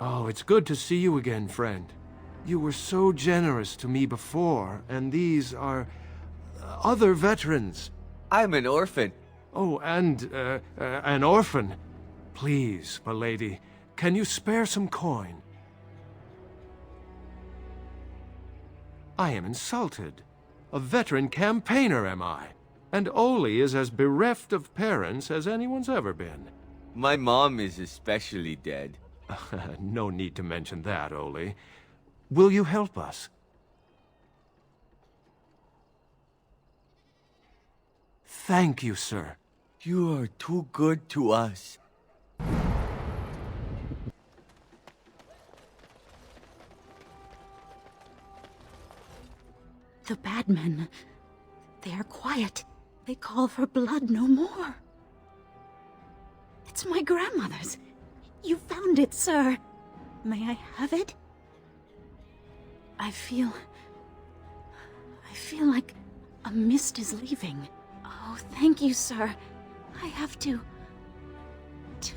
Oh, it's good to see you again, friend. You were so generous to me before, and these are other veterans. I'm an orphan. Oh, and an orphan. Please, milady, can you spare some coin? I am insulted. A veteran campaigner am I, and Oli is as bereft of parents as anyone's ever been. My mom is especially dead. No need to mention that, Oli. Will you help us? Thank you, sir. You are too good to us. The bad men, they are quiet. They call for blood no more. It's my grandmother's. You found it, sir. May I have it? I feel like a mist is leaving. Oh, thank you, sir. I have to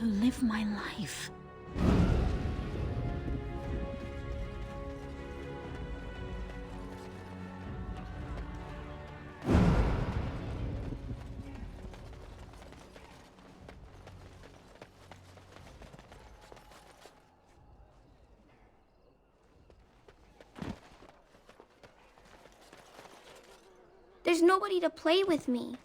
live my life. There's nobody to play with me.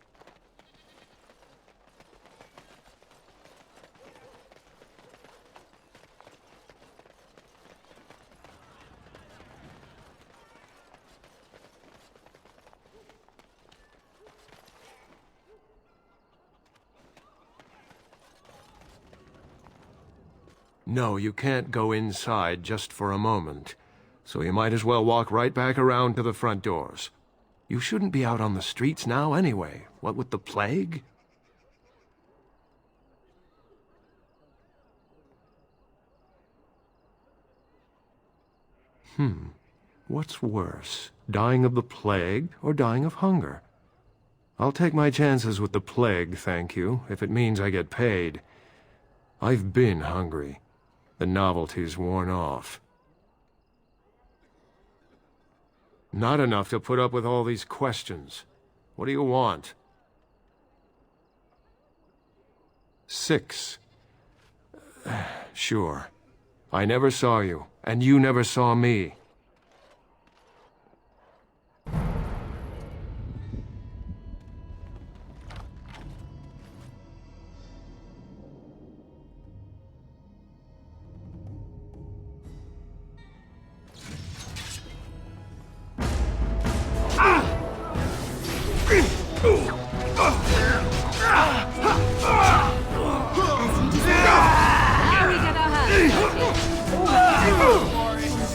No, you can't go inside just for a moment. So you might as well walk right back around to the front doors. You shouldn't be out on the streets now anyway, what with the plague? What's worse, dying of the plague or dying of hunger? I'll take my chances with the plague, thank you, if it means I get paid. I've been hungry. The novelty's worn off. Not enough to put up with all these questions. What do you want? 6. Sure. I never saw you, and you never saw me.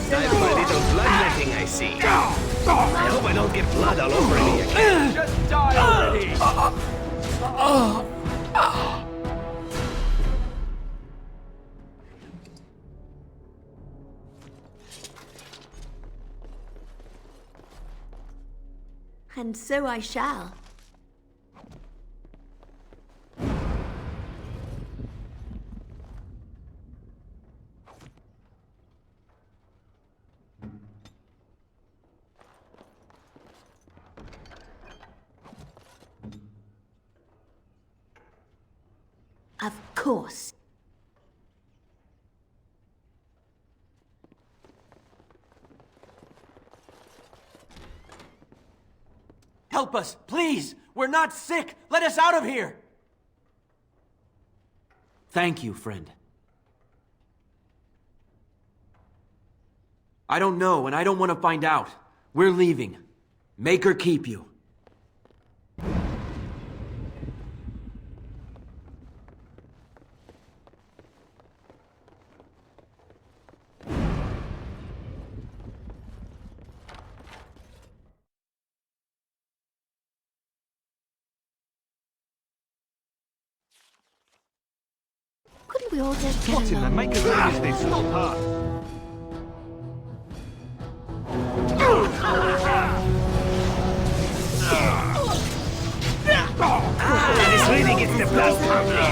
Time for a little bloodletting, I see. I hope I don't get blood all over me again. Just die already! And so I shall. Of course. Help us, please! We're not sick! Let us out of here! Thank you, friend. I don't know, and I don't want to find out. We're leaving. Make her keep you. Couldn't we all just get What in the along? maker's name is this? This really gets the blood pumping.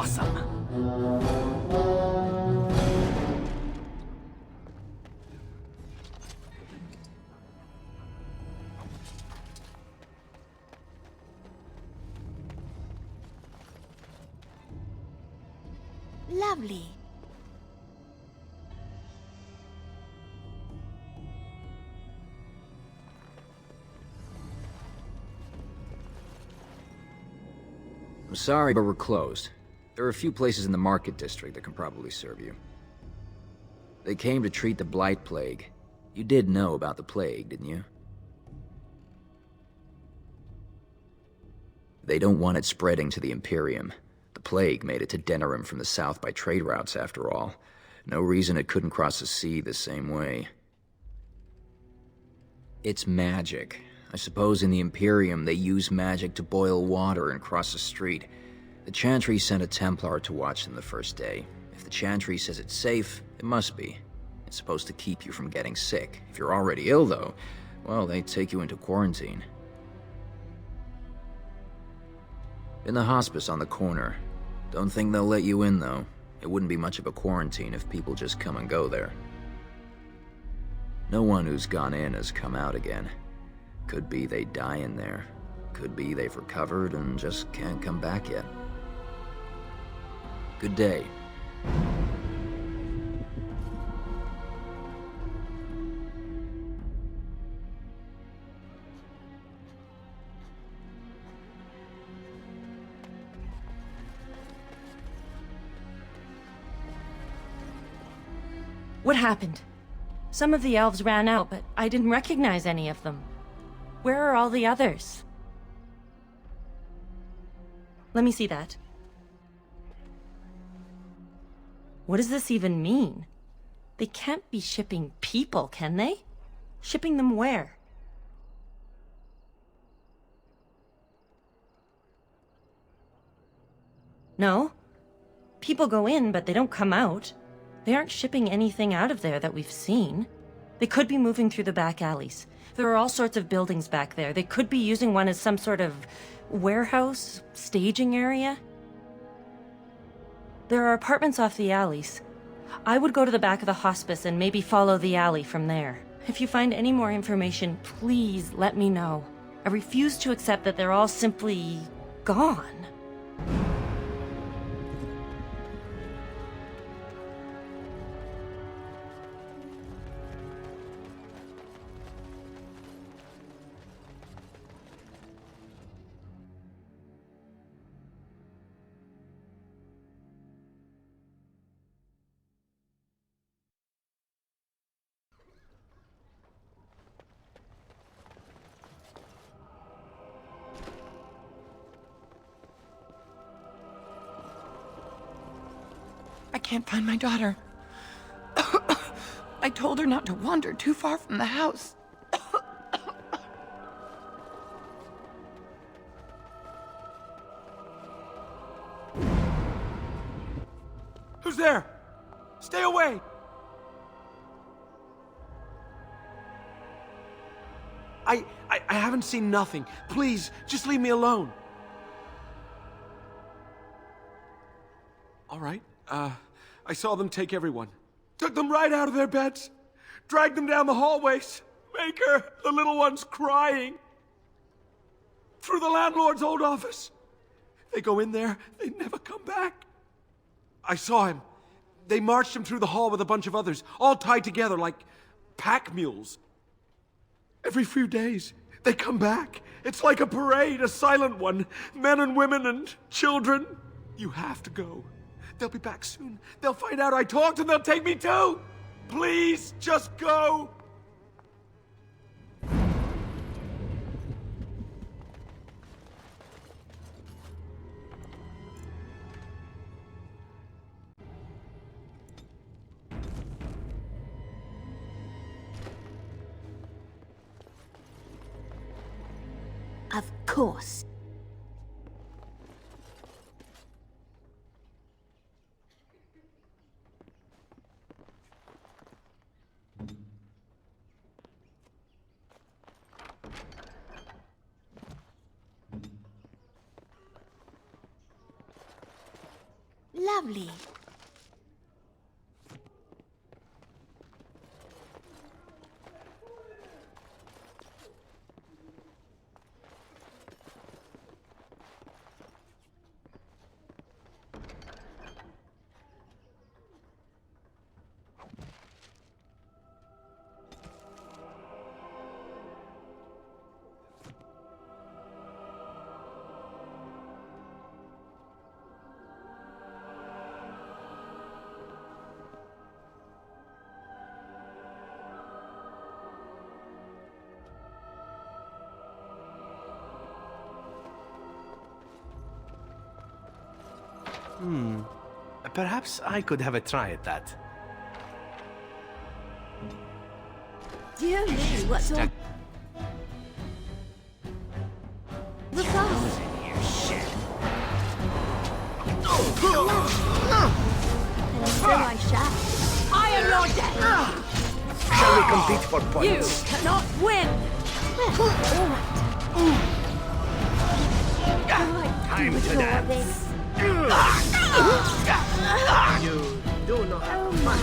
awesome. Lovely. I'm sorry, but we're closed. There are a few places in the market district that can probably serve you. They came to treat the blight plague. You did know about the plague, didn't you? They don't want it spreading to the Imperium. The plague made it to Denerim from the south by trade routes, after all. No reason it couldn't cross the sea the same way. It's magic. I suppose in the Imperium they use magic to boil water and cross the street. The Chantry sent a Templar to watch them the first day. If the Chantry says it's safe, it must be. It's supposed to keep you from getting sick. If you're already ill, though, well, they take you into quarantine. In the hospice on the corner. Don't think they'll let you in, though. It wouldn't be much of a quarantine if people just come and go there. No one who's gone in has come out again. Could be they die in there. Could be they've recovered and just can't come back yet. Good day. What happened? Some of the elves ran out, but I didn't recognize any of them. Where are all the others? Let me see that. What does this even mean? They can't be shipping people, can they? Shipping them where? No. People go in, but they don't come out. They aren't shipping anything out of there that we've seen. They could be moving through the back alleys. There are all sorts of buildings back there. They could be using one as some sort of warehouse, staging area. There are apartments off the alleys. I would go to the back of the hospice and maybe follow the alley from there. If you find any more information, please let me know. I refuse to accept that they're all simply gone. I can't find my daughter. I told her not to wander too far from the house. Who's there? Stay away! I haven't seen nothing. Please, just leave me alone. All right. I saw them take everyone. Took them right out of their beds. Dragged them down the hallways. Maker, the little one's crying. Through the landlord's old office. They go in there, they never come back. I saw him. They marched him through the hall with a bunch of others, all tied together like pack mules. Every few days, they come back. It's like a parade, a silent one. Men and women and children. You have to go. They'll be back soon. They'll find out I talked and they'll take me too. Please, just go. Of course. Lovely. Perhaps I could have a try at that. Dear me, what's all... The boss. And so I shall. I am your death. Shall we compete for points? You cannot win. Well, all right. Time to dance. You do not have fun.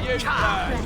You guys!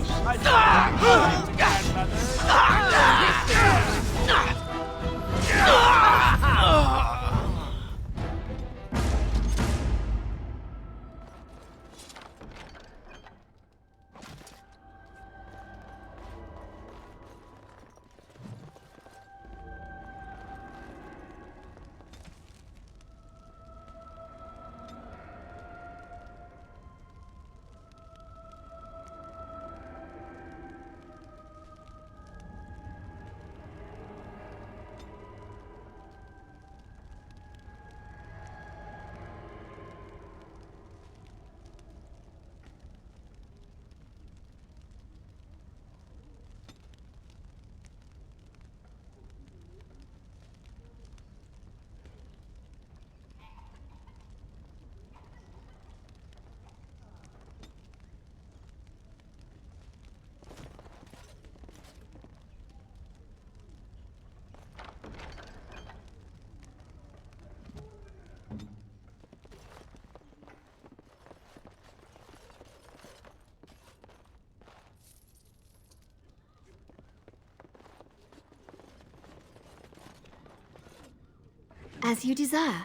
As you desire.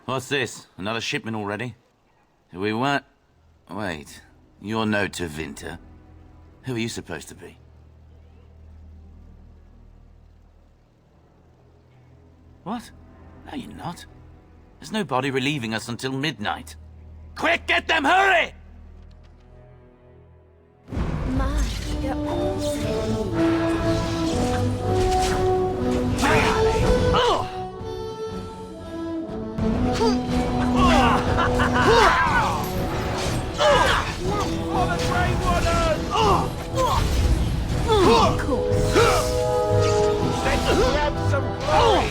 What's this? Another shipment already? We weren't... Wait. You're no Tevinter. Who are you supposed to be? What? No, you're not. There's no body relieving us until midnight. Quick, get them, hurry! My, they're all of course. Let's grab some glory!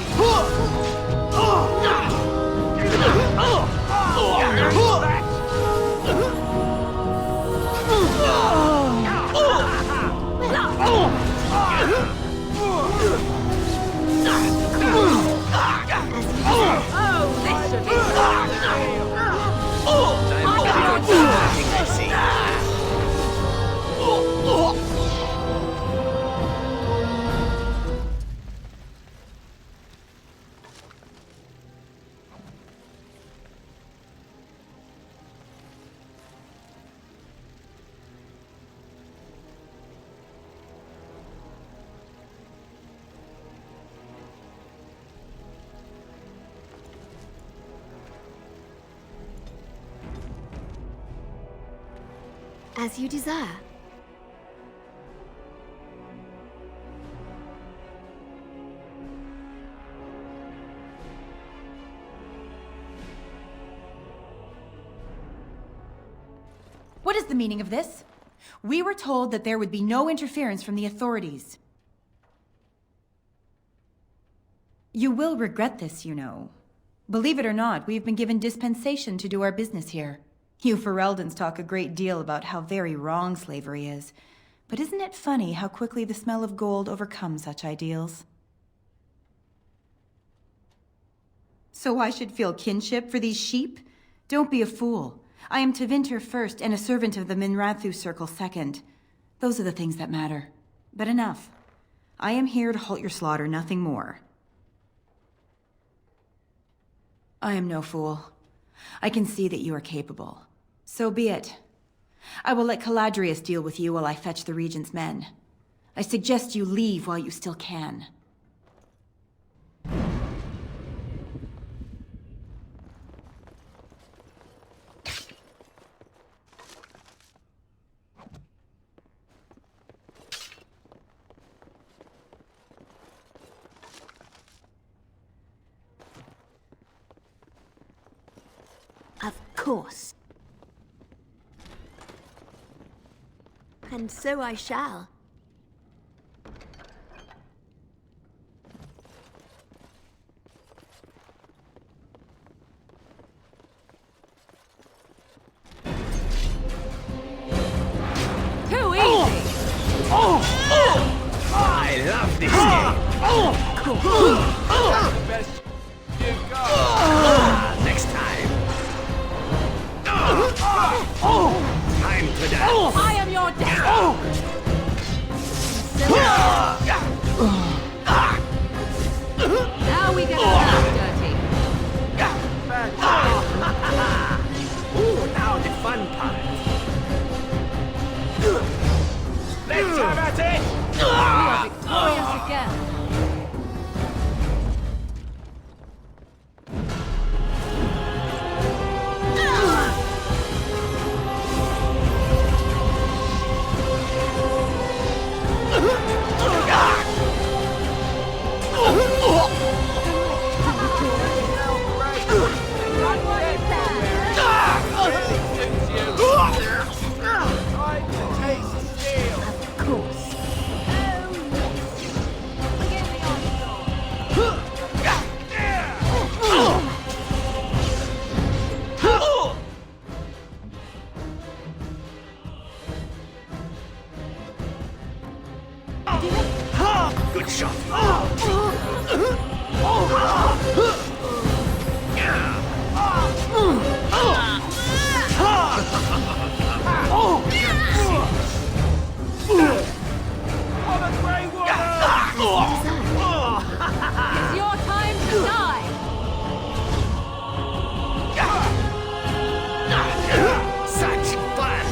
As you desire. What is the meaning of this? We were told that there would be no interference from the authorities. You will regret this, you know. Believe it or not, we've been given dispensation to do our business here. You Fereldans talk a great deal about how very wrong slavery is. But isn't it funny how quickly the smell of gold overcomes such ideals? So I should feel kinship for these sheep? Don't be a fool. I am Tevinter first and a servant of the Minrathu Circle second. Those are the things that matter. But enough. I am here to halt your slaughter, nothing more. I am no fool. I can see that you are capable. So be it. I will let Caladrius deal with you while I fetch the Regent's men. I suggest you leave while you still can. Of course. And so I shall. Too easy! I love this game! Cool. Best you got. Next time! Time to die! I am your death! Now we get our dirty. Ooh, now the fun part! Let's have at it! We are victorious again. Good shot! It's your time to die! Such fun!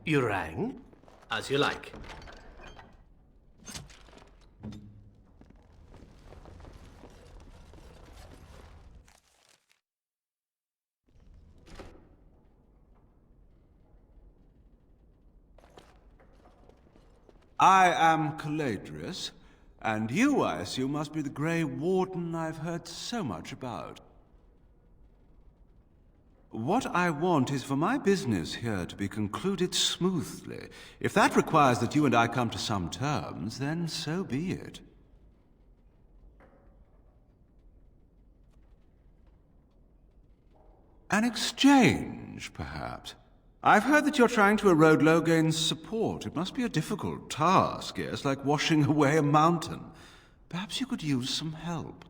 You rang? As you like. I am Caladrius, and you, I assume, must be the Grey Warden I've heard so much about. What I want is for my business here to be concluded smoothly. If that requires that you and I come to some terms, then so be it. An exchange, perhaps. I've heard that you're trying to erode Logain's support. It must be a difficult task, yes, like washing away a mountain. Perhaps you could use some help.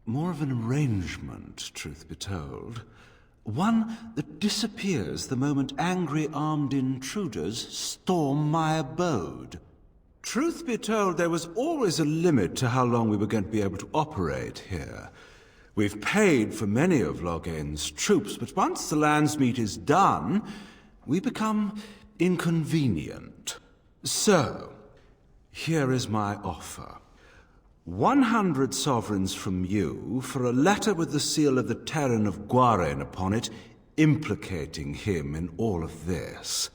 More of an arrangement, truth be told. One that disappears the moment angry armed intruders storm my abode. Truth be told, there was always a limit to how long we were going to be able to operate here. We've paid for many of Logain's troops, but once the Landsmeet is done, we become inconvenient. So, here is my offer. 100 sovereigns from you for a letter with the seal of the Terran of Guaren upon it, implicating him in all of this.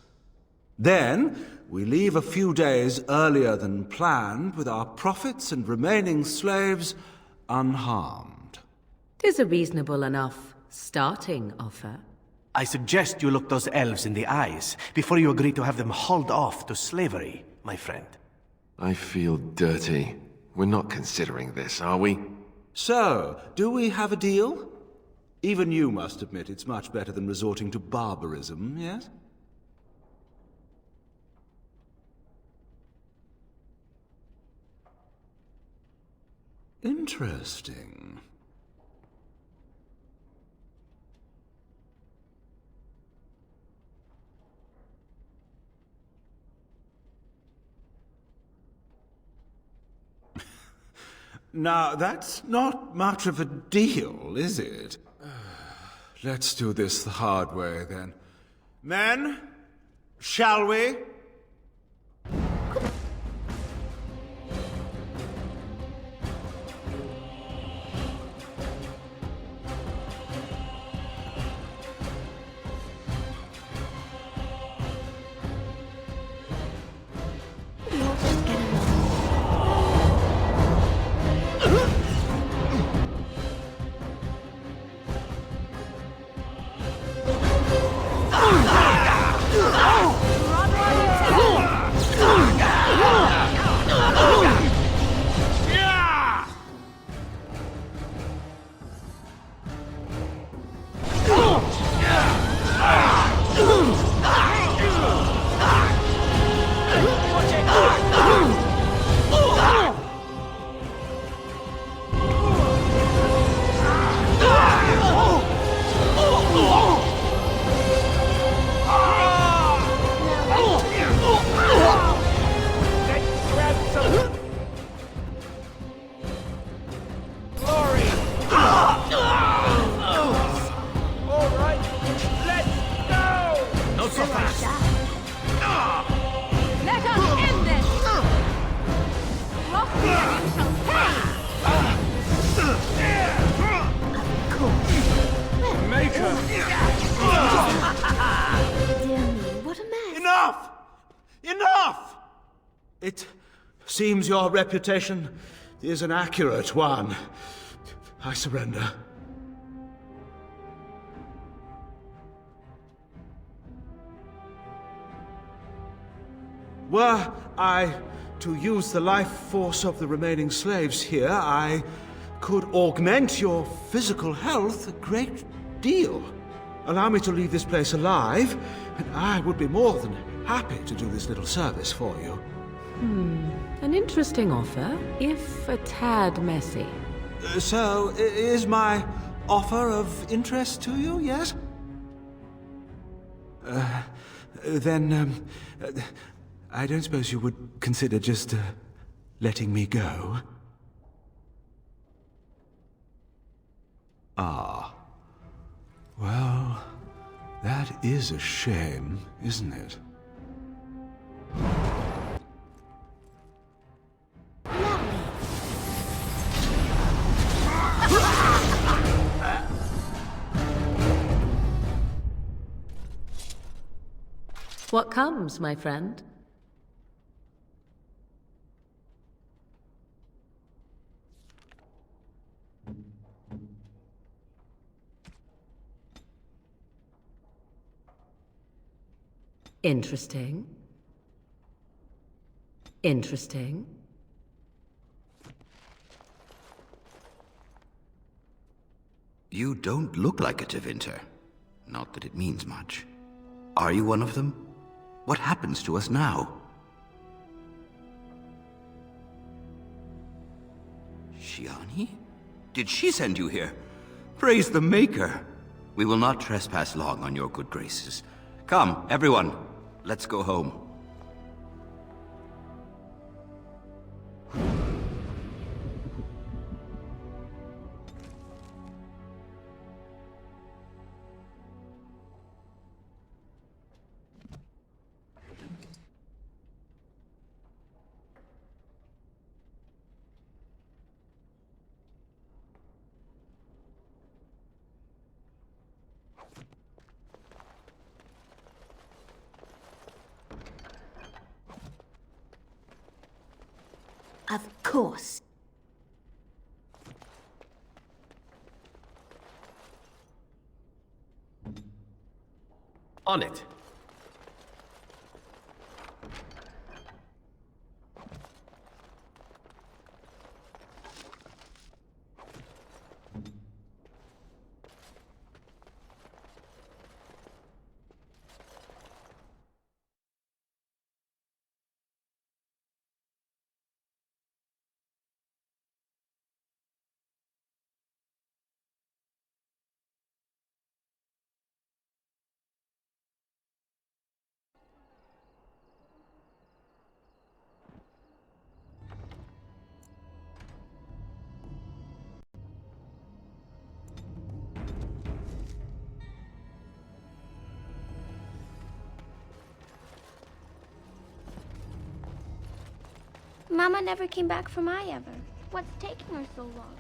Then, we leave a few days earlier than planned, with our profits and remaining slaves unharmed. 'Tis a reasonable enough starting offer. I suggest you look those elves in the eyes before you agree to have them hauled off to slavery, my friend. I feel dirty. We're not considering this, are we? So, do we have a deal? Even you must admit it's much better than resorting to barbarism, yes? Interesting. Now, that's not much of a deal, is it? Let's do this the hard way, then. Men, shall we? It seems your reputation is an accurate one. I surrender. Were I to use the life force of the remaining slaves here, I could augment your physical health a great deal. Allow me to leave this place alive, and I would be more than happy to do this little service for you. An interesting offer, if a tad messy. So, is my offer of interest to you, yes? Then, I don't suppose you would consider just letting me go? Ah. Well, that is a shame, isn't it? What comes, my friend? Interesting. Interesting. You don't look like a Tevinter. Not that it means much. Are you one of them? What happens to us now? Shiani? Did she send you here? Praise the Maker! We will not trespass long on your good graces. Come, everyone, let's go home. Of course. On it. Mama never came back from ever. What's taking her so long?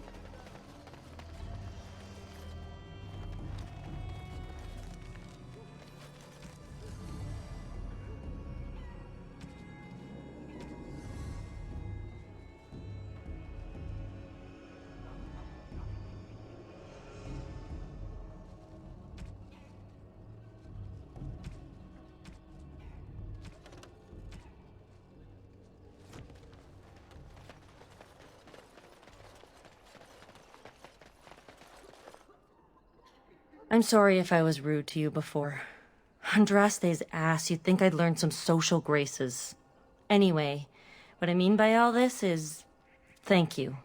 I'm sorry if I was rude to you before. Andraste's ass, you'd think I'd learned some social graces. Anyway, what I mean by all this is... thank you.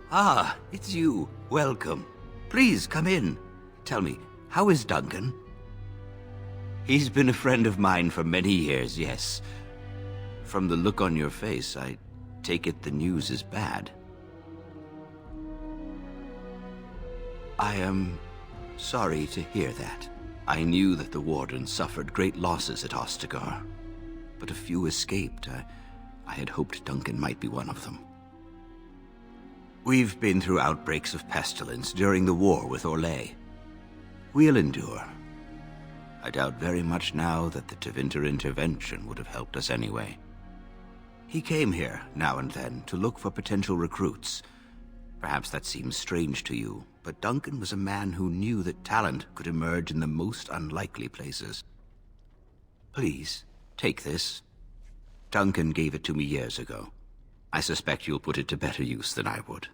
Ah, it's you. Welcome. Please, come in. Tell me, how is Duncan? He's been a friend of mine for many years, yes. From the look on your face, I take it the news is bad. I am sorry to hear that. I knew that the Warden suffered great losses at Ostagar, but a few escaped. I had hoped Duncan might be one of them. We've been through outbreaks of pestilence during the war with Orlais. We'll endure. I doubt very much now that the Tevinter intervention would have helped us anyway. He came here, now and then, to look for potential recruits. Perhaps that seems strange to you, but Duncan was a man who knew that talent could emerge in the most unlikely places. Please, take this. Duncan gave it to me years ago. I suspect you'll put it to better use than I would.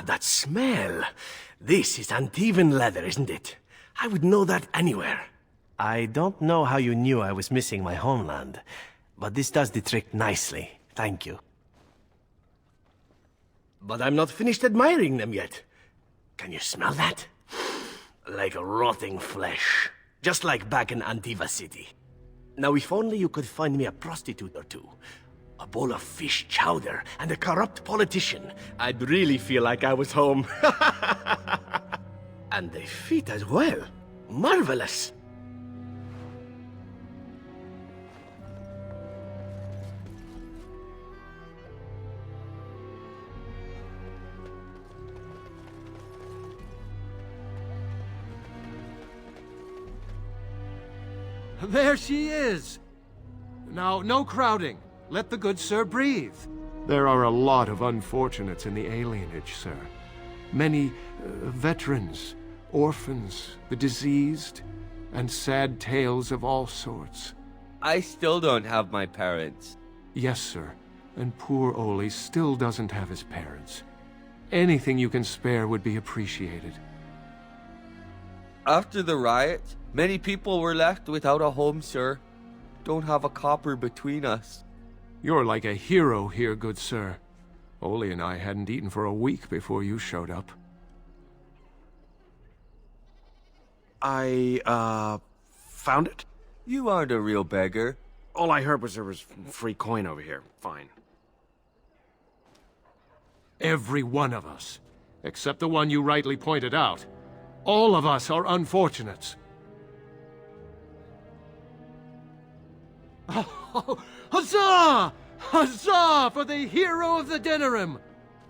That smell. This is uneven leather, isn't it? I would know that anywhere. I don't know how you knew I was missing my homeland, but this does the trick nicely. Thank you. But I'm not finished admiring them yet. Can you smell that? Like rotting flesh. Just like back in Antiva City. Now, if only you could find me a prostitute or two. A bowl of fish chowder and a corrupt politician. I'd really feel like I was home. And they fit as well. Marvelous. There she is! Now, no crowding. Let the good sir breathe. There are a lot of unfortunates in the alienage, sir. Many veterans, orphans, the diseased, and sad tales of all sorts. I still don't have my parents. Yes, sir. And poor Oli still doesn't have his parents. Anything you can spare would be appreciated. After the riot, many people were left without a home, sir. Don't have a copper between us. You're like a hero here, good sir. Oli and I hadn't eaten for a week before you showed up. I, found it? You aren't a real beggar. All I heard was there was free coin over here. Fine. Every one of us, except the one you rightly pointed out. All of us are unfortunates. Oh, huzzah! Huzzah for the hero of the dinner room!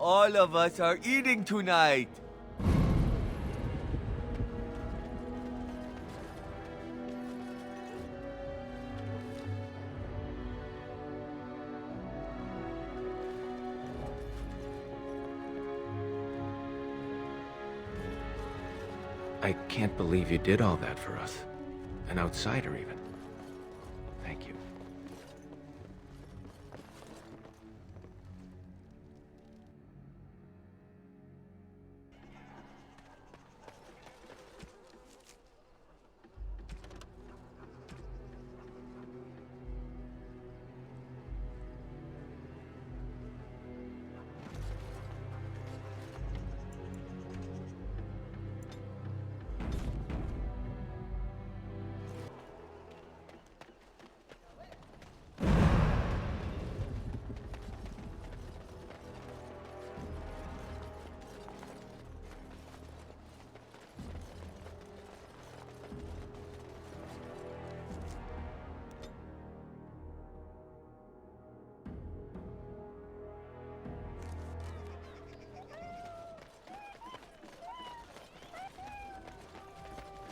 All of us are eating tonight. I can't believe you did all that for us. An outsider, even. Thank you.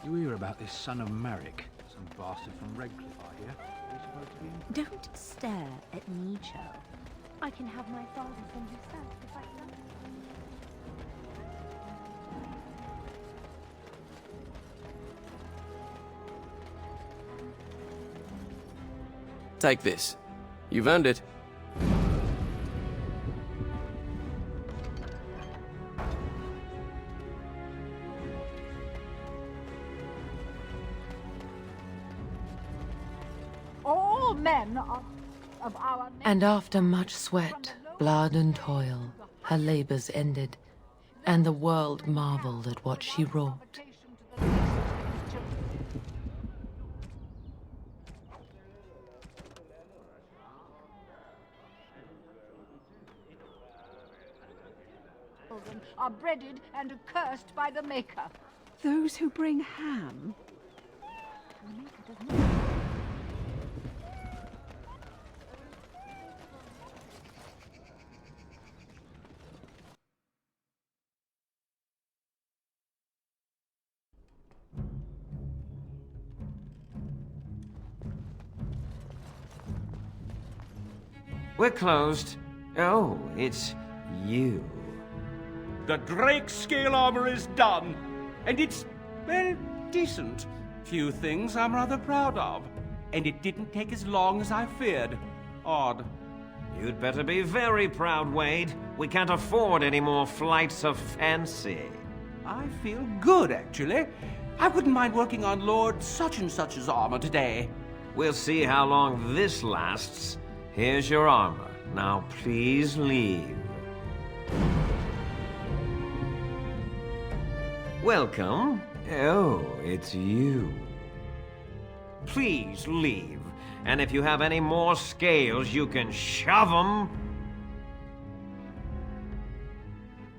You hear about this son of Marek? Some bastard from Redcliffe, I hear. He's supposed to be... Don't stare at me, Joe. I can have my father from himself if I like. Take this. You've earned it. All men of our nation. And after much sweat, blood and toil, her labors ended, and the world marveled at what she wrought. Are breaded and accursed by the Maker. Those who bring ham. The Maker does not. We're closed. Oh, it's you. The Drake scale armor is done, and it's, well, decent. Few things I'm rather proud of, and it didn't take as long as I feared. Odd. You'd better be very proud, Wade. We can't afford any more flights of fancy. I feel good, actually. I wouldn't mind working on Lord such-and-such's armor today. We'll see how long this lasts. Here's your armor. Now please leave. Welcome. Oh, it's you. Please leave. And if you have any more scales, you can shove them.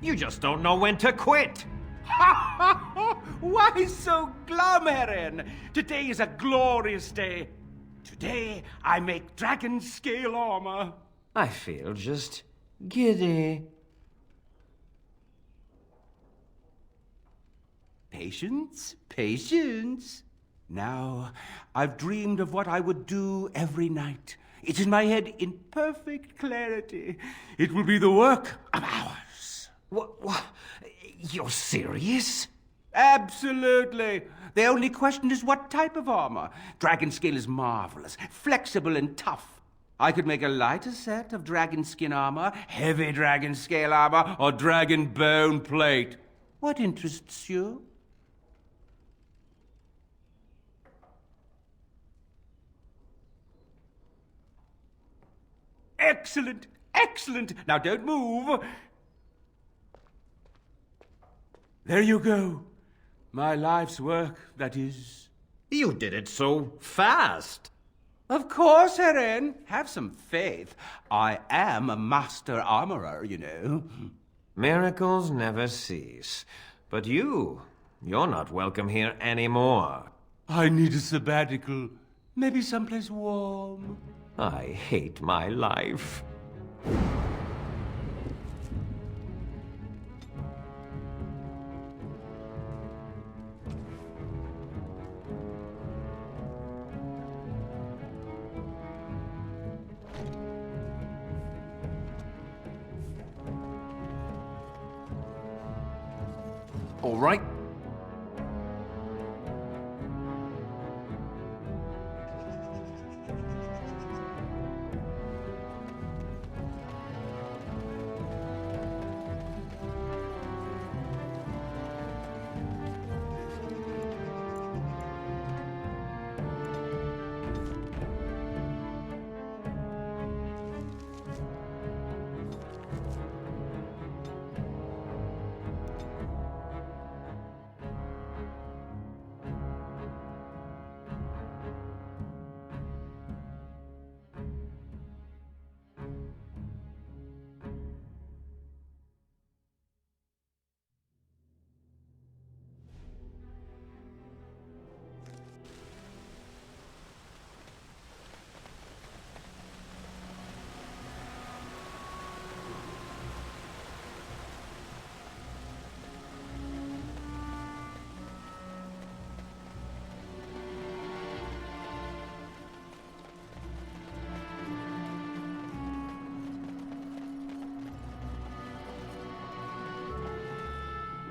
You just don't know when to quit. Ha ha ha! Why so glum, Erin? Today is a glorious day. Today, I make dragon scale armor. I feel just giddy. Patience, patience. Now, I've dreamed of what I would do every night. It's in my head in perfect clarity. It will be the work of hours. What? You're serious? Absolutely. The only question is what type of armor. Dragon scale is marvelous, flexible and tough. I could make a lighter set of dragon skin armor, heavy dragon scale armor, or dragon bone plate. What interests you? Excellent! Excellent! Now don't move! There you go. My life's work, that is. You did it so fast. Of course, Eren. Have some faith. I am a master armorer, you know. Miracles never cease. But you're not welcome here anymore. I need a sabbatical. Maybe someplace warm. I hate my life. All right.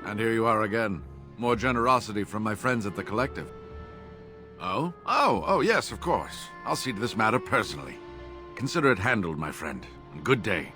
And here you are again. More generosity from my friends at the Collective. Oh? Oh, yes, of course. I'll see to this matter personally. Consider it handled, my friend. And good day.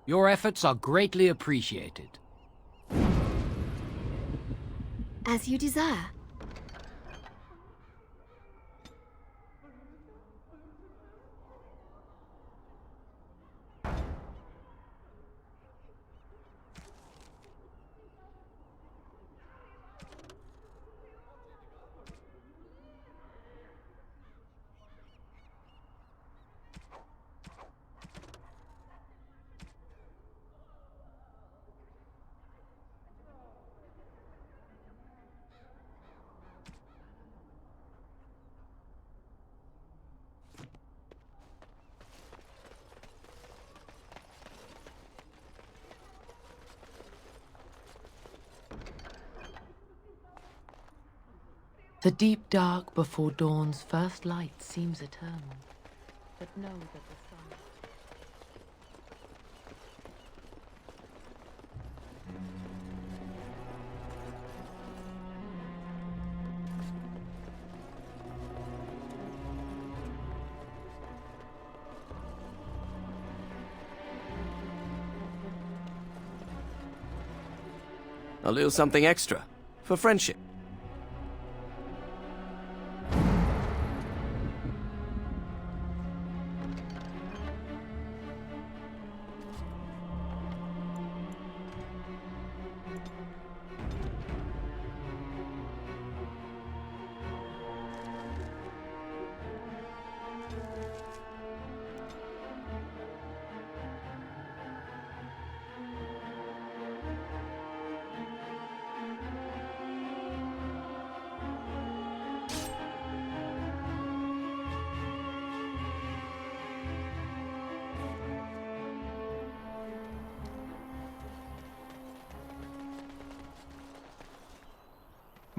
Your efforts are greatly appreciated. As you desire. The deep dark before dawn's first light seems eternal, but know that the sun... A little something extra for friendship.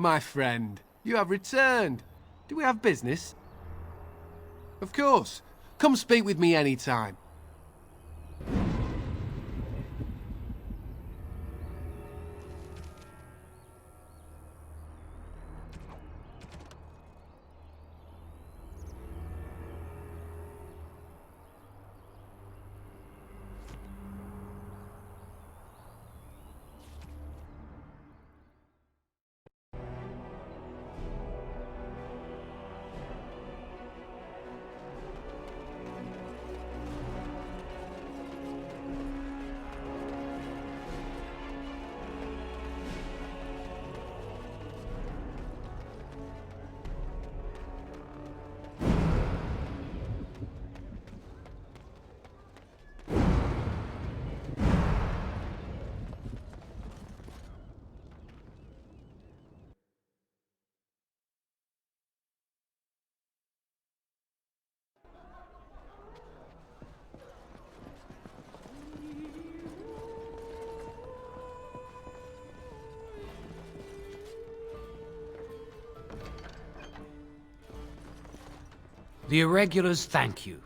my friend. You have returned. Do we have business? Of course. Come speak with me any time. The irregulars thank you.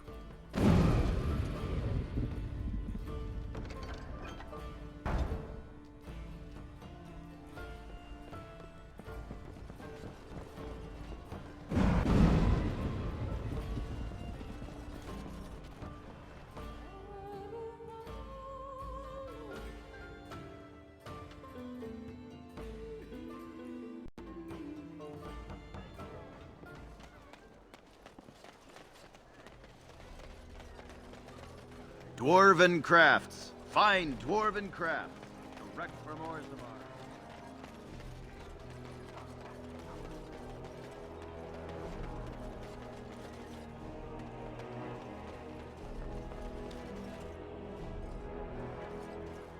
Dwarven crafts. Fine dwarven crafts. Direct from Orzammar.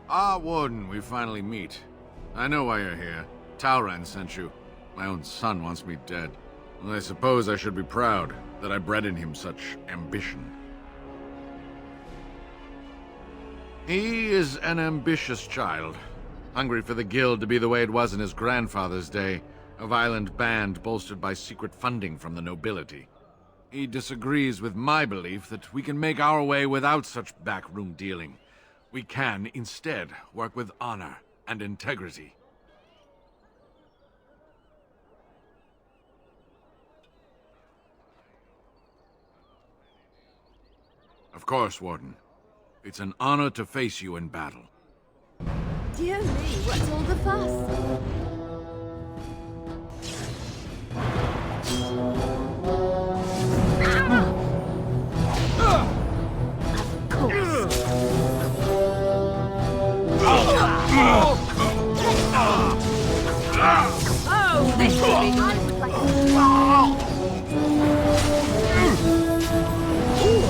Ah, Warden, we finally meet. I know why you're here. Talran sent you. My own son wants me dead. Well, I suppose I should be proud that I bred in him such ambition. He is an ambitious child, hungry for the guild to be the way it was in his grandfather's day, a violent band bolstered by secret funding from the nobility. He disagrees with my belief that we can make our way without such backroom dealing. We can, instead, work with honor and integrity. Of course, Warden. It's an honor to face you in battle. Dear me, what's all the fuss? Oh, this will be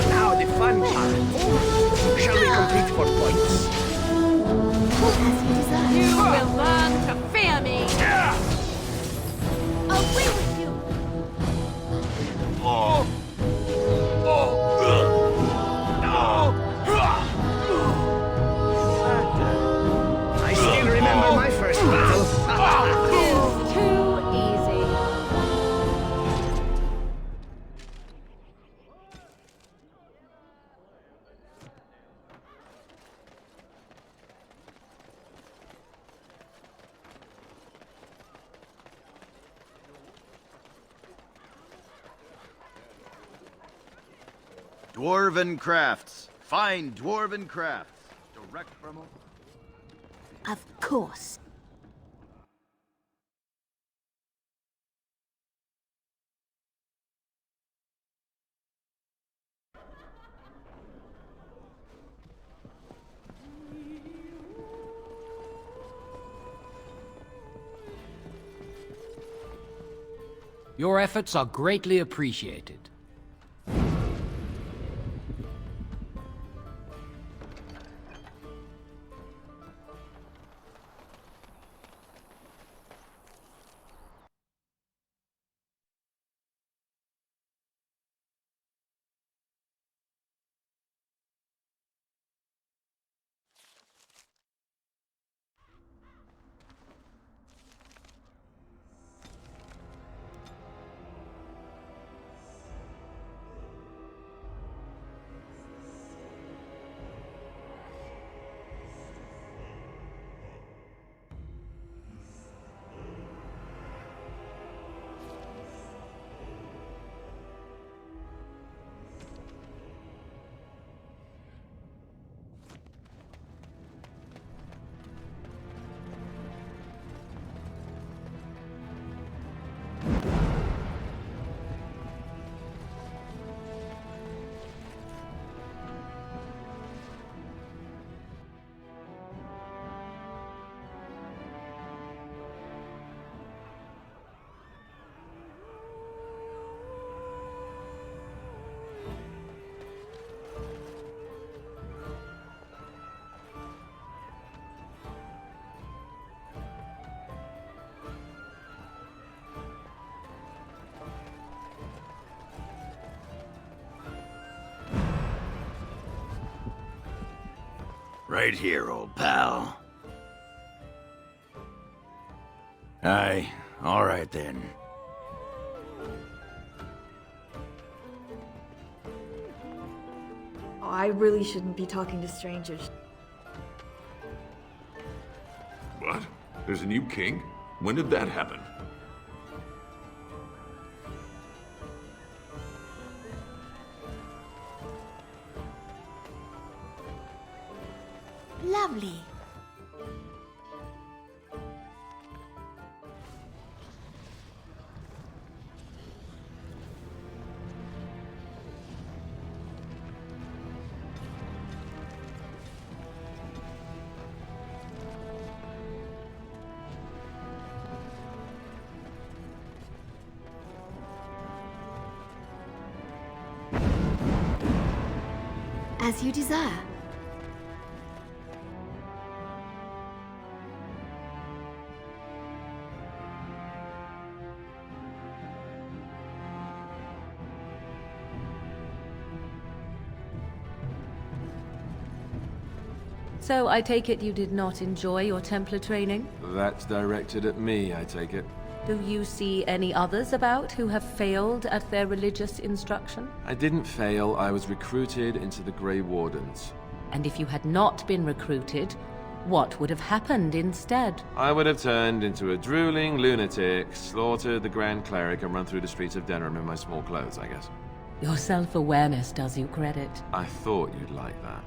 Now the fun part. Shall we compete for points? You will learn to fear me. Away with you! I still remember my first battle. It's too easy. Dwarven crafts. Fine dwarven crafts. Direct from... Of course. Your efforts are greatly appreciated. Right here, old pal. Aye, all right then. Oh, I really shouldn't be talking to strangers. What? There's a new king? When did that happen? Lovely. As you desire. So I take it you did not enjoy your Templar training? That's directed at me, I take it. Do you see any others about who have failed at their religious instruction? I didn't fail, I was recruited into the Grey Wardens. And if you had not been recruited, what would have happened instead? I would have turned into a drooling lunatic, slaughtered the Grand Cleric, and run through the streets of Denham in my small clothes, I guess. Your self-awareness does you credit. I thought you'd like that.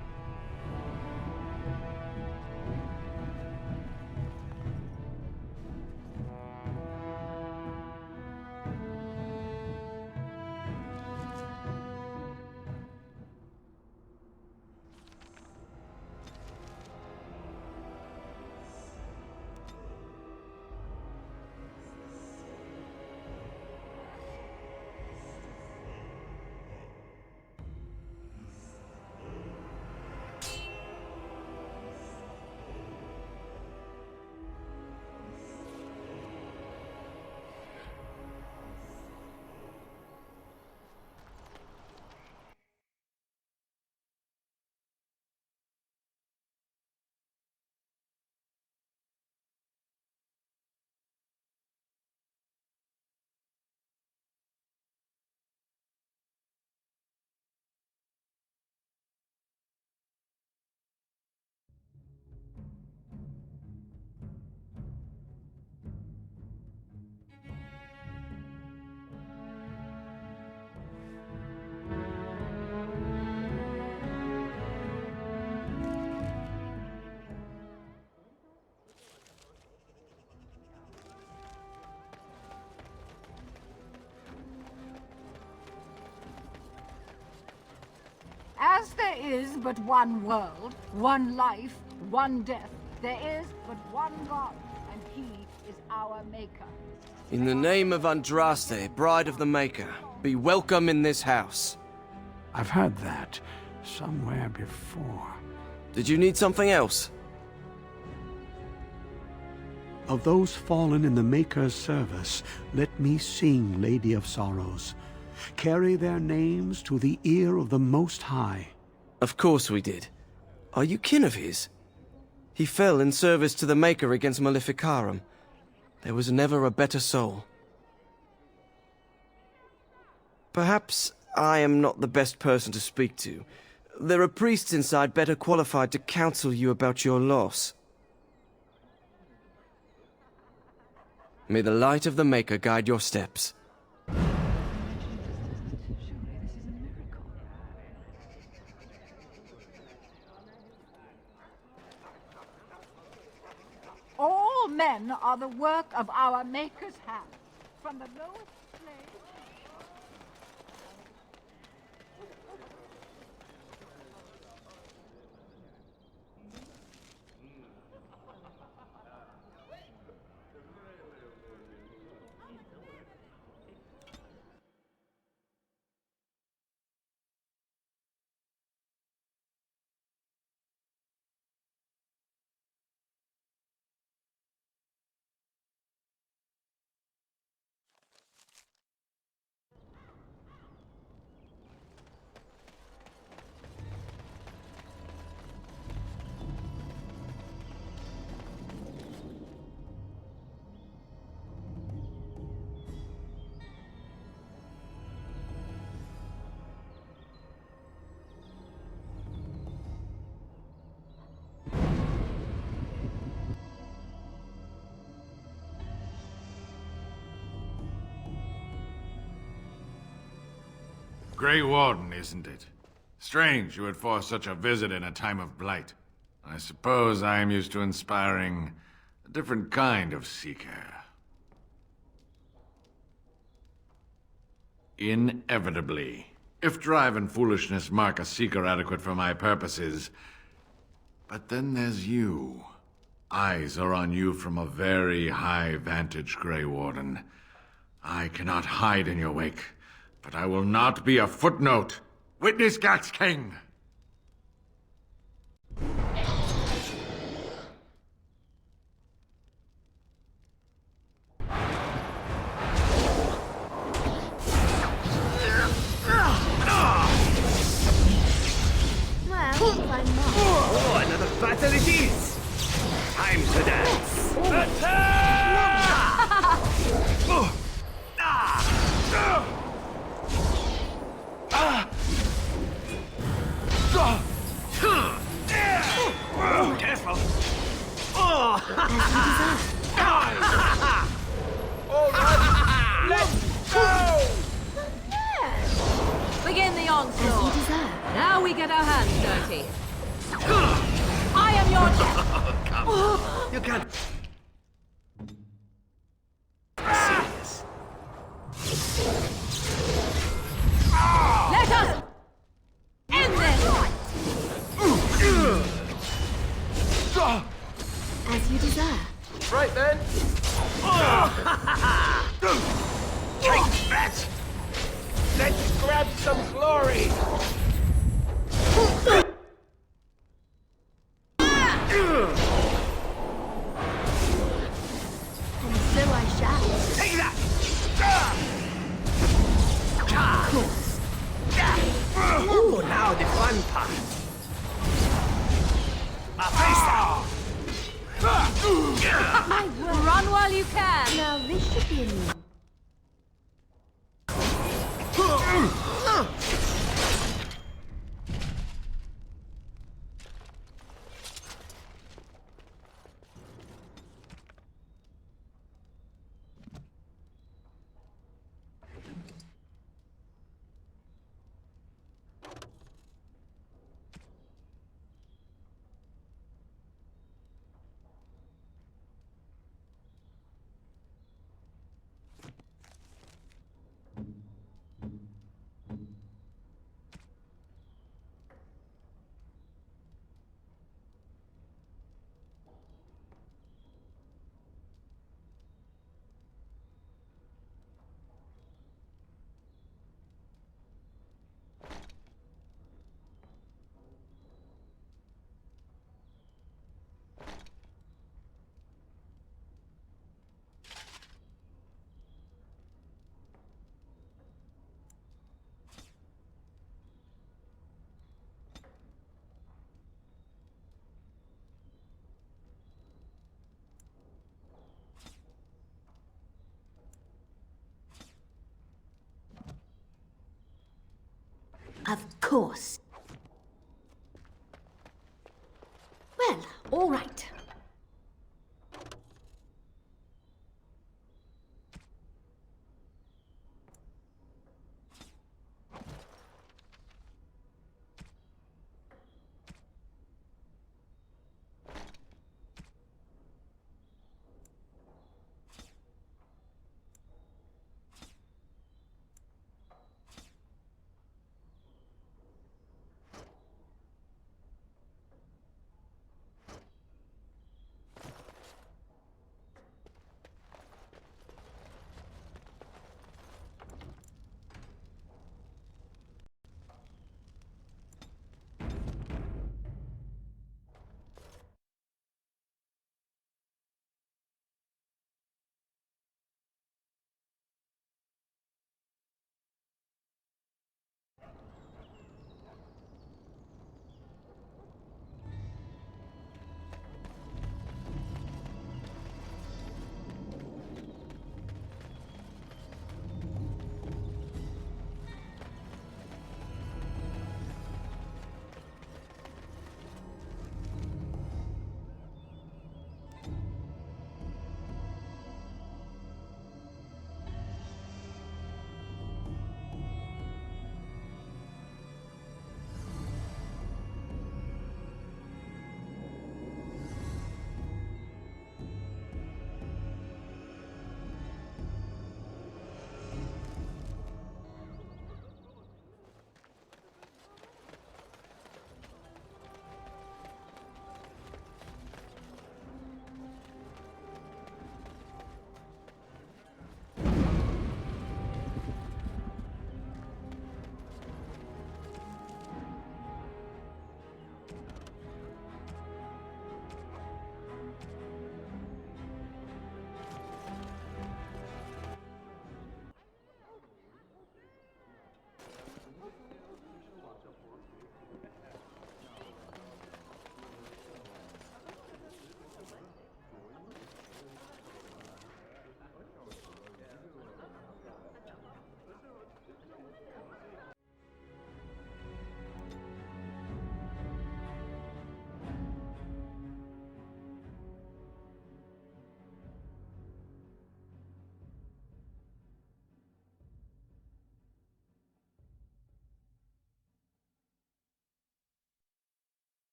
As there is but one world, one life, one death, there is but one God, and he is our maker. In the name of Andraste, bride of the Maker, be welcome in this house. I've heard that somewhere before. Did you need something else? Of those fallen in the Maker's service, let me sing, Lady of Sorrows. Carry their names to the ear of the Most High. Of course we did. Are you kin of his? He fell in service to the Maker against Maleficarum. There was never a better soul. Perhaps I am not the best person to speak to. There are priests inside better qualified to counsel you about your loss. May the light of the Maker guide your steps. All men are the work of our Maker's hand, from the lowest slave. Grey Warden, isn't it? Strange you would force such a visit in a time of blight. I suppose I am used to inspiring a different kind of seeker. Inevitably. If drive and foolishness mark a seeker adequate for my purposes. But then there's you. Eyes are on you from a very high vantage, Grey Warden. I cannot hide in your wake, but I will not be a footnote. Witness Gax King! Oh, another battle it is! Time to dance! Careful! Alright, let's go! Begin the onslaught. Now we get our hands dirty. I am your death. Come on. You can't see this. Let us end this. As you desire. Right then. Take that! Let's grab some glory. And so I shall. Take that! Ooh, now the fun part. My word. Run while you can. Now this should be a new. Of course. Well, all right.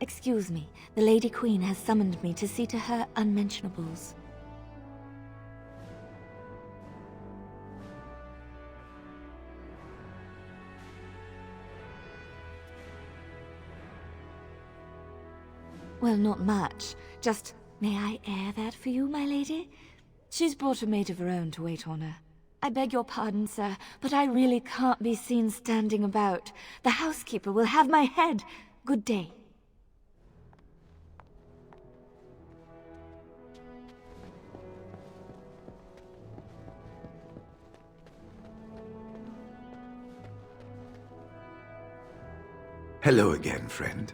Excuse me, the Lady Queen has summoned me to see to her unmentionables. Well, not much. Just, may I air that for you, my lady? She's brought a maid of her own to wait on her. I beg your pardon, sir, but I really can't be seen standing about. The housekeeper will have my head. Good day. Hello again, friend.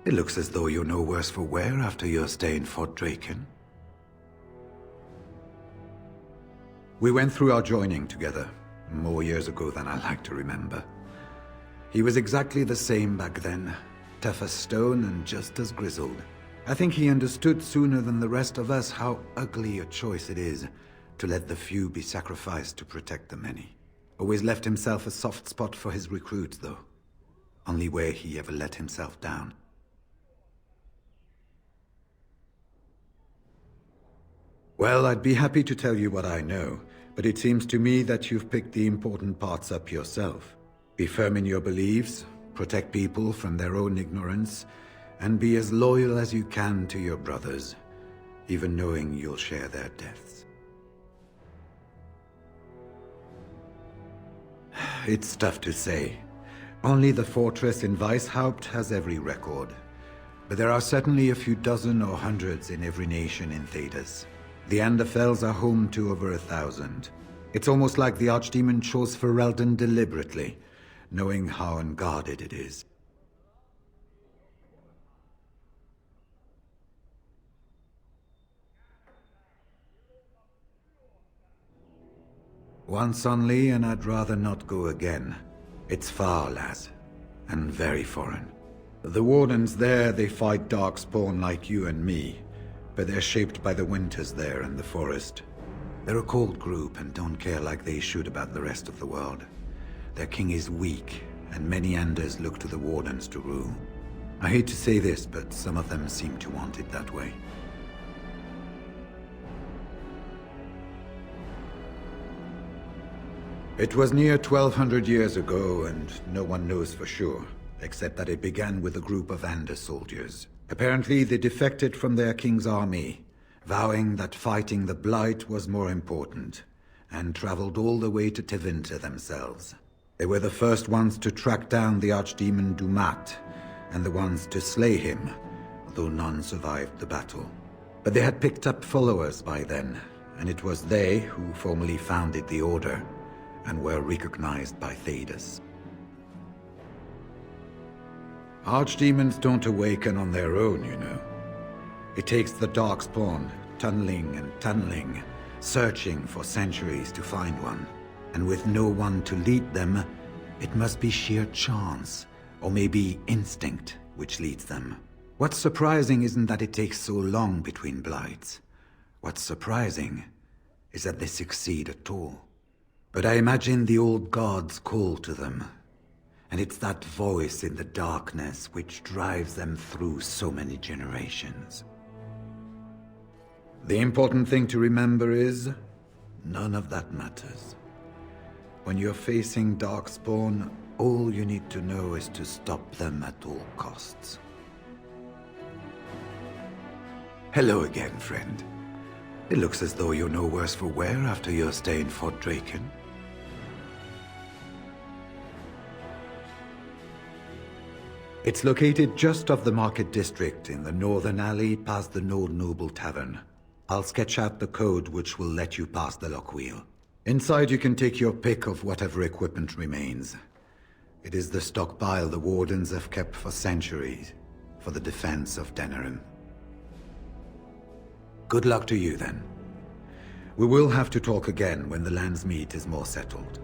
It looks as though you're no worse for wear after your stay in Fort Draken. We went through our joining together, more years ago than I like to remember. He was exactly the same back then, tough as stone and just as grizzled. I think he understood sooner than the rest of us how ugly a choice it is to let the few be sacrificed to protect the many. Always left himself a soft spot for his recruits, though. Only where he ever let himself down. Well, I'd be happy to tell you what I know, but it seems to me that you've picked the important parts up yourself. Be firm in your beliefs, protect people from their own ignorance, and be as loyal as you can to your brothers, even knowing you'll share their deaths. It's tough to say. Only the fortress in Weishaupt has every record. But there are certainly a few dozen or hundreds in every nation in Thedas. The Anderfells are home to over 1,000. It's almost like the Archdemon chose Ferelden deliberately, knowing how unguarded it is. Once only, and I'd rather not go again. It's far, lass, and very foreign. The Wardens there, they fight Darkspawn like you and me, but they're shaped by the winters there and the forest. They're a cold group and don't care like they should about the rest of the world. Their king is weak, and many Anders look to the Wardens to rule. I hate to say this, but some of them seem to want it that way. It was near 1,200 years ago, and no one knows for sure, except that it began with a group of Ander soldiers. Apparently, they defected from their king's army, vowing that fighting the Blight was more important, and traveled all the way to Tevinter themselves. They were the first ones to track down the Archdemon Dumat, and the ones to slay him, though none survived the battle. But they had picked up followers by then, and it was they who formally founded the Order, and were recognized by Thedas. Archdemons don't awaken on their own, you know. It takes the Darkspawn, tunneling and tunneling, searching for centuries to find one. And with no one to lead them, it must be sheer chance, or maybe instinct, which leads them. What's surprising isn't that it takes so long between Blights. What's surprising is that they succeed at all. But I imagine the old gods call to them, and it's that voice in the darkness which drives them through so many generations. The important thing to remember is, none of that matters. When you're facing Darkspawn, all you need to know is to stop them at all costs. Hello again, friend. It looks as though you're no worse for wear after your stay in Fort Draken. It's located just off the Market District in the northern alley past the Old Noble Tavern. I'll sketch out the code which will let you pass the lock wheel. Inside you can take your pick of whatever equipment remains. It is the stockpile the Wardens have kept for centuries, for the defense of Denerim. Good luck to you then. We will have to talk again when the land's meat is more settled.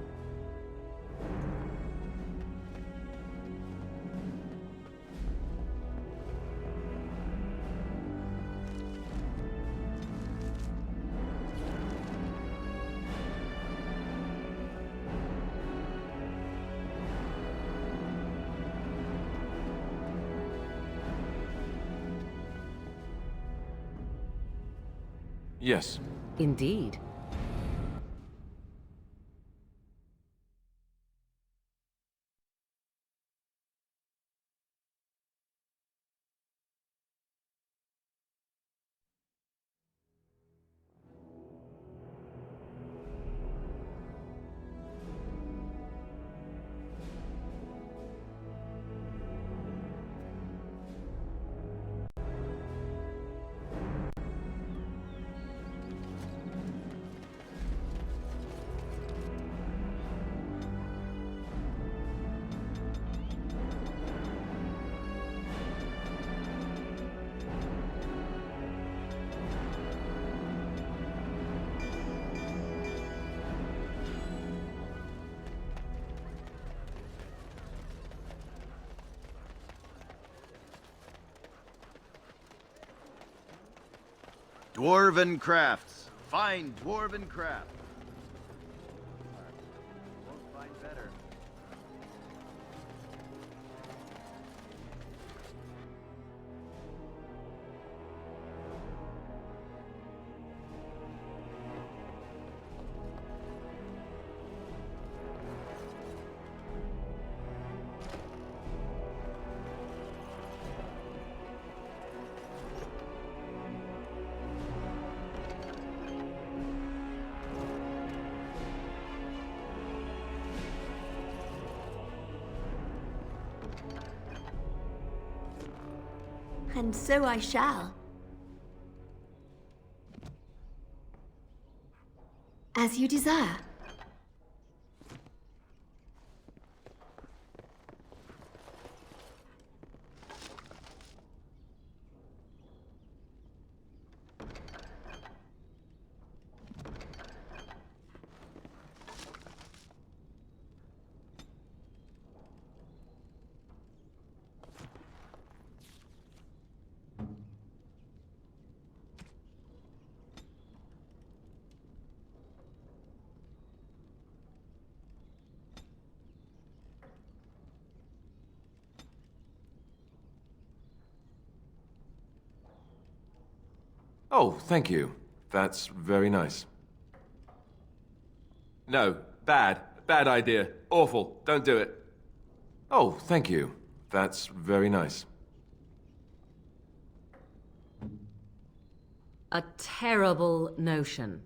Yes. Indeed. Dwarven crafts. Find dwarven craft. Won't find better. And so I shall. As you desire. Oh, thank you. That's very nice. No, bad. Bad idea. Awful. Don't do it. Oh, thank you. That's very nice. A terrible notion.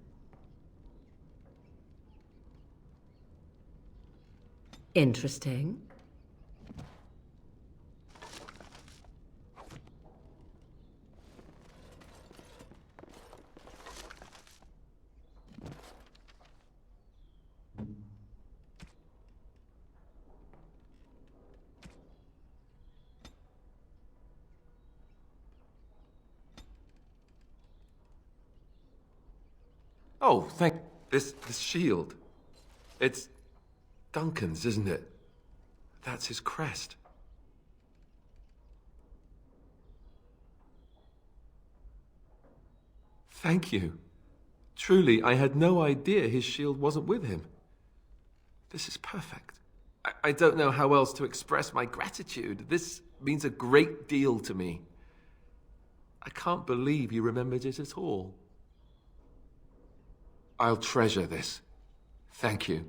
Interesting. Oh, thank... This shield. It's Duncan's, isn't it? That's his crest. Thank you. Truly, I had no idea his shield wasn't with him. This is perfect. I don't know how else to express my gratitude. This means a great deal to me. I can't believe you remembered it at all. I'll treasure this. Thank you.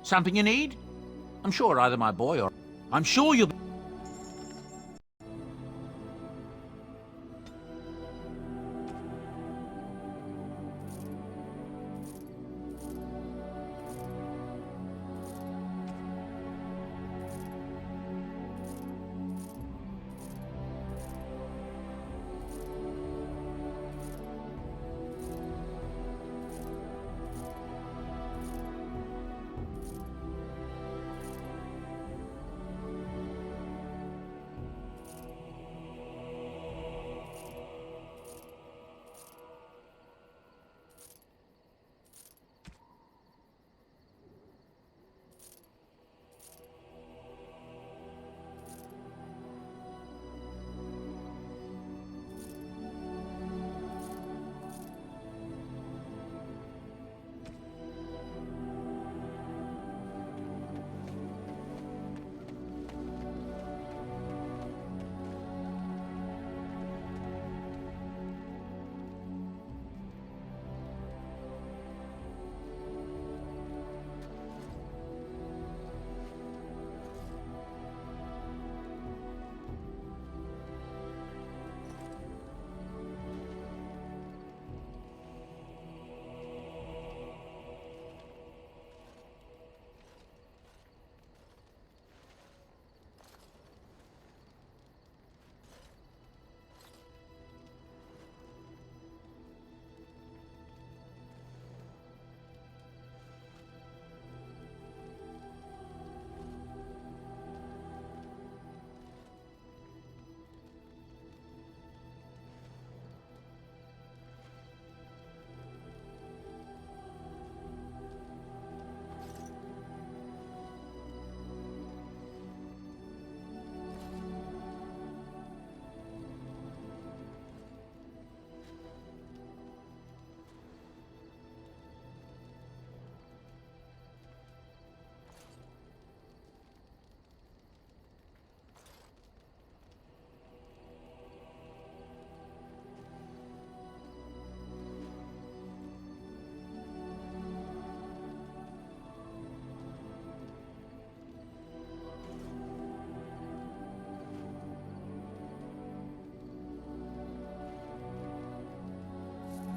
Something you need? I'm sure either my boy or... I'm sure you'll...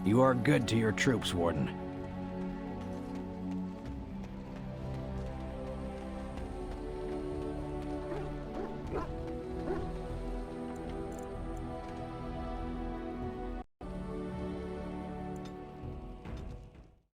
You are good to your troops, Warden.